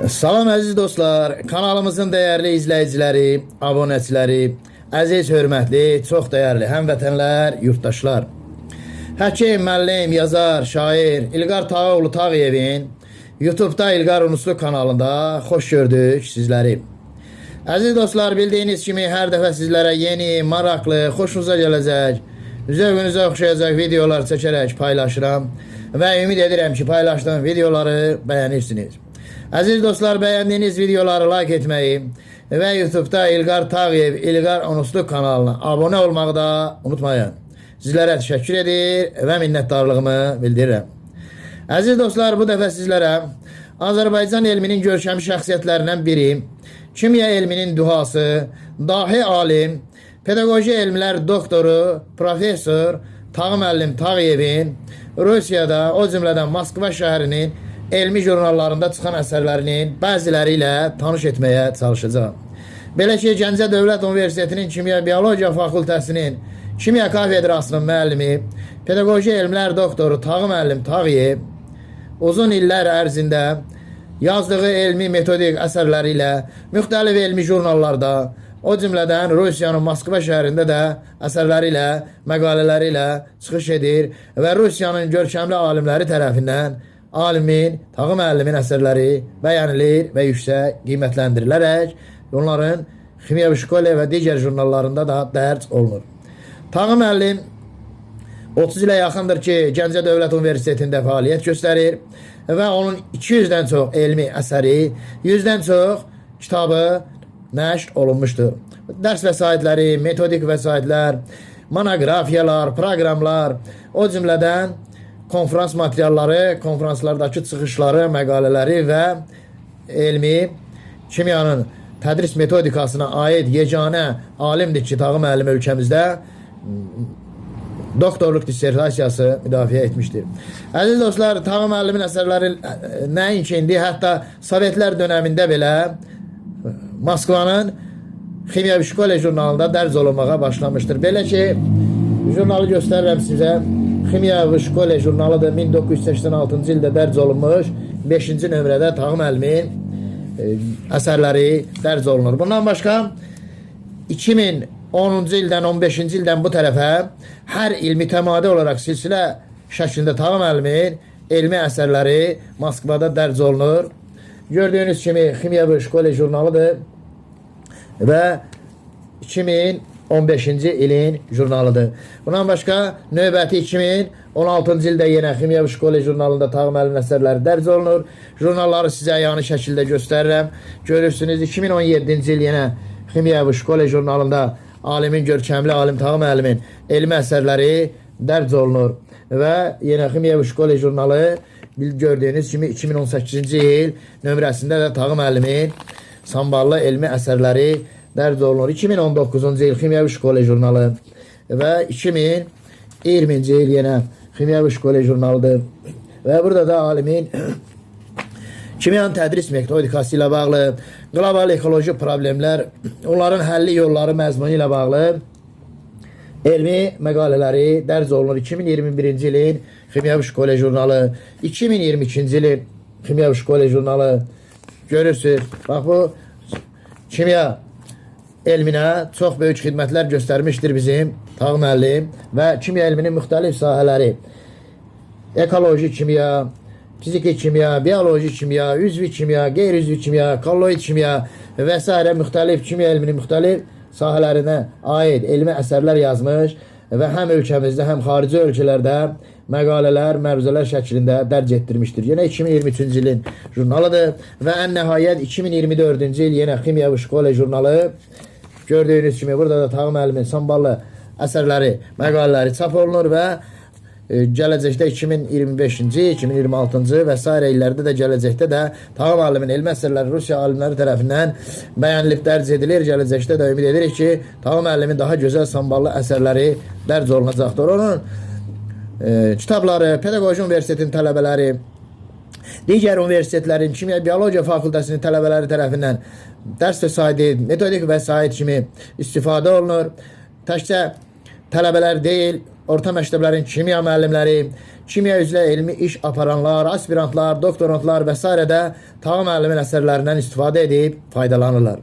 Salam əziz dostlar, kanalımızın dəyərli izləyiciləri, abunəçiləri, əziz, hörmətli, çox dəyərli həmvətənlər, yurttaşlar. Həkim, müəllim, yazar, şair İlqar Tağıoğlu Tağıyevin YouTube'da İlqar Unuslu kanalında xoş gördük sizləri. Əziz dostlar, bildiyiniz kimi hər dəfə sizlərə yeni, maraqlı, xoşunuza gələcək, zövqünüzə oxşayacaq videolar çəkərək paylaşıram və ümid edirəm ki, paylaşdığım videoları bəyənirsiniz. Əziz dostlar, bəyəndiyiniz videoları like etməyi və YouTube'da İlqar Tağıyev, İlqar Unuslu kanalına abunə olmağı da unutmayın. Sizlərə təşəkkür edir və minnətdarlığımı bildirirəm. Əziz dostlar, bu dəfə sizlərə Azərbaycan elminin görkəmli şəxsiyyətlərindən biri, kimya elminin duhası, dahi alim, pedaqoji elmlər doktoru, professor Tağı müəllim Tağıyevin Rusiyada, o cümlədən Moskva şəhərinin elmi jurnallarında çıxan əsərlərinin bəziləri ilə tanış etməyə çalışacağım. Belə ki, Gəncə Dövlət Universitetinin Kimya Biologiya Fakültəsinin Kimya Kafedrasının müəllimi, pedaqoji elmlər doktoru Tağı müəllim Tağıyev uzun illər ərzində yazdığı elmi metodik əsərləri ilə müxtəlif elmi jurnallarda, o cümlədən Rusiyanın Moskva şəhərində də əsərləri ilə, məqalələri ilə çıxış edir və Rusiyanın görkəmli alimləri tərəfindən alimin, Tağı müəllimin əsərləri bəyənilir və yüksək qiymətləndirilərək onların Kimya Şkole və digər jurnallarında da dərc olunur. Tağı müəllim 30 ilə yaxındır ki, Gəncə Dövlət Universitetində fəaliyyət göstərir və onun 200-dən çox elmi əsəri, 100-dən çox kitabı nəşr olunmuşdur. Dərs vəsaitləri, metodik vəsaitlər, monoqrafiyalar, proqramlar, o cümlədən konferans materialları, konferanslardakı çıxışları, məqalələri və elmi kimyanın tədris metodikasına aid yeganə alimdir ki, Tağı müəllim ölkəmizdə doktorluq dissertasiyası müdafiə etmişdir. Əziz dostlar, Tağı müəllimin əsərləri nəinki indi, hətta Sovetlər dönəmində belə Moskvanın Kimya Şkole jurnalında dərc olunmağa başlamışdır. Belə ki, jurnalı göstərirəm sizə. Kimya Şkole jurnalıdır. 1986-cı ildə dərc olunmuş 5-ci nömrədə Tağı müəllimin əsərləri dərc olunur. Bundan başqa 2010-cu ildən 15-ci ildən bu tərəfə hər il mütəmadi olaraq silsilə şəklində Tağı müəllimin elmi əsərləri Moskvada dərc olunur. Gördüyünüz kimi Kimya Şkole jurnalıdır və 2015-ci ilin jurnalıdır. Bundan başqa növbəti 2016-cı ildə yenə Kimya Şkole jurnalında Tağı müəllimin əsərləri dərc olunur. Jurnalları sizə yəni şəkildə göstərirəm. Görürsünüz, 2017-ci il yenə Kimya Şkole jurnalında alimin, görkəmli alim Tağı müəllimin elmi əsərləri dərc olunur. Və yenə Kimya Şkole jurnalı gördüyünüz kimi 2018-ci il nömrəsində də Tağı müəllimin samballı elmi əsərləri dərc olunur. 2019-cu il Kimya Şkole jurnalı və 2020-ci il yenə Kimya Şkole jurnalıdır. Və burada da alimin kimyanın tədris metodikası ilə bağlı, qlobal ekoloji problemlər, onların həlli yolları məzmunu ilə bağlı elmi məqalələri dərc olunur. 2021-ci ilin Kimya Şkole jurnalı, 2022-ci ilin Kimya Şkole jurnalı görürsünüz. Bax, bu kimya elminə çox böyük xidmətlər göstərmişdir bizim Tağı müəllim və kimya elminin müxtəlif sahələri, ekoloji kimya, fiziki kimya, bioloji kimya, üzvi kimya, qeyri-üzvi kimya, kolloid kimya və s. müxtəlif kimya elminin müxtəlif sahələrinə aid elmi əsərlər yazmış və həm ölkəmizdə, həm xarici ölkələrdə məqalələr, məruzələr şəklində dərc etdirmişdir. Yenə 2023-cü ilin jurnalıdır və ən nəhayət 2024-cü il yenə Kimya Şkole jurnalı. Gördüyünüz kimi burada da Tağı müəllimin samballı əsərləri, məqalələri çap olunur və gələcəkdə 2025-ci, 2026-cı və s. illərdə də gələcəkdə də Tağı müəllimin elmi əsərləri Rusiya alimləri tərəfindən bəyənilib dərc edilir. Gələcəkdə də ümid edirik ki, Tağı müəllimin daha gözəl samballı əsərləri dərc olunacaqdır. Onun kitabları, pedaqoji universitetin tələbələri, digər universitetlərin Kimya Biologiya Fakültəsinin tələbələri tərəfindən dərs vəsaiti, metodik vəsait kimi istifadə olunur. Təkcə tələbələr deyil, orta məktəblərin kimya müəllimləri, kimya üzrə elmi iş aparanlar, aspirantlar, doktorantlar və s. də Tağı müəllimin əsərlərindən istifadə edib faydalanırlar.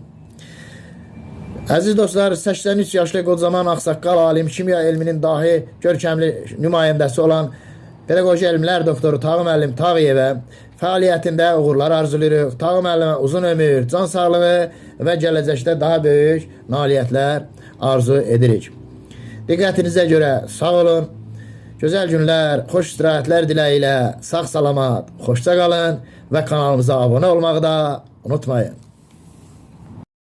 Əziz dostlar, 83 yaşlı qocaman ağsaqqal alim, kimya elminin dahi görkəmli nümayəndəsi olan pedaqoji elmlər doktoru Tağı müəllim Tağıyevə fəaliyyətində uğurlar arzulayırıq. Tağı müəllimə uzun ömür, can sağlığı və gələcəkdə daha böyük nailiyyətlər arzu edirik. Diqqətinizə görə sağ olun. Gözəl günlər, xoş istirahətlər diləyilə, sağ salamat, xoşça qalın və kanalımıza abunə olmağı da unutmayın.